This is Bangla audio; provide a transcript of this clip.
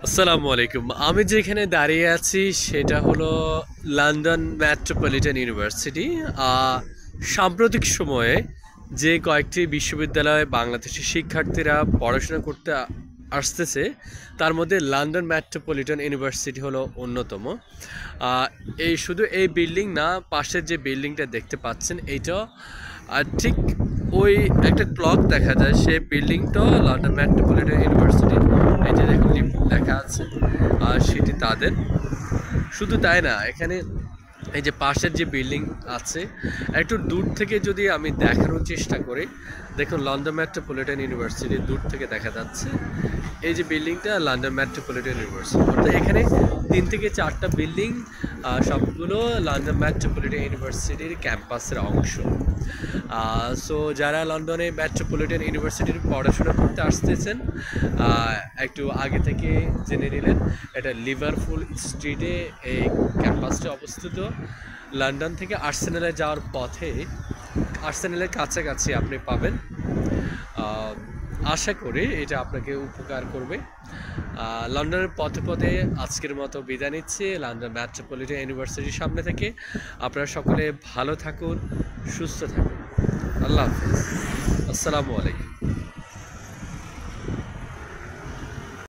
আসসালামু আলাইকুম। আমি যেখানে দাঁড়িয়ে আছি সেটা হলো লন্ডন মেট্রোপলিটন ইউনিভার্সিটি। সাম্প্রতিক সময়ে যে কয়েকটি বিশ্ববিদ্যালয়ে বাংলাদেশি শিক্ষার্থীরা পড়াশোনা করতে আসতেছে, তার মধ্যে লন্ডন মেট্রোপলিটন ইউনিভার্সিটি হলো অন্যতম। আহ, এই শুধু এই বিল্ডিং না, পাশের যে বিল্ডিংটা দেখতে পাচ্ছেন এইটা ঠিক ওই একটা ক্লক দেখা যায়, সেই বিল্ডিংটা লন্ডন মেট্রোপলিটন ইউনিভার্সিটি। এই যে দেখুন লেখা আছে, আর সেটি তাদের। শুধু তাই না, এখানে এই যে পাশের যে বিল্ডিং আছে, একটু দূর থেকে যদি আমি দেখানোর চেষ্টা করি, দেখুন লন্ডন মেট্রোপলিটন ইউনিভার্সিটি দূর থেকে দেখা যাচ্ছে। এই যে বিল্ডিংটা লন্ডন মেট্রোপলিটন ইউনিভার্সিটি, অর্থাৎ এখানে 3 থেকে 4টা বিল্ডিং, সবগুলো লন্ডন মেট্রোপলিটন ইউনিভার্সিটির ক্যাম্পাসের অংশ। সো যারা লন্ডনে মেট্রোপলিটন ইউনিভার্সিটির পড়াশোনা করতে আসতেছেন, একটু আগে থেকে জেনে নিলেন। এটা লিভারপুল স্ট্রিটে এই ক্যাম্পাসটি অবস্থিত। লন্ডন থেকে আর্সেনালে যাওয়ার পথে, আর্সেনালের কাছাকাছি আপনি পাবেন। আহ, আশা করি এটা আপনাকে উপকার করবে। লন্ডনের পথে পথে আজকের মতো বিদায় নিচ্ছি লন্ডন মেট্রোপলিটন ইউনিভার্সিটির সামনে থেকে। আপনারা সকলে ভালো থাকুন, সুস্থ থাকুন। আল্লাহ হাফিজ। আসসালামু আলাইকুম।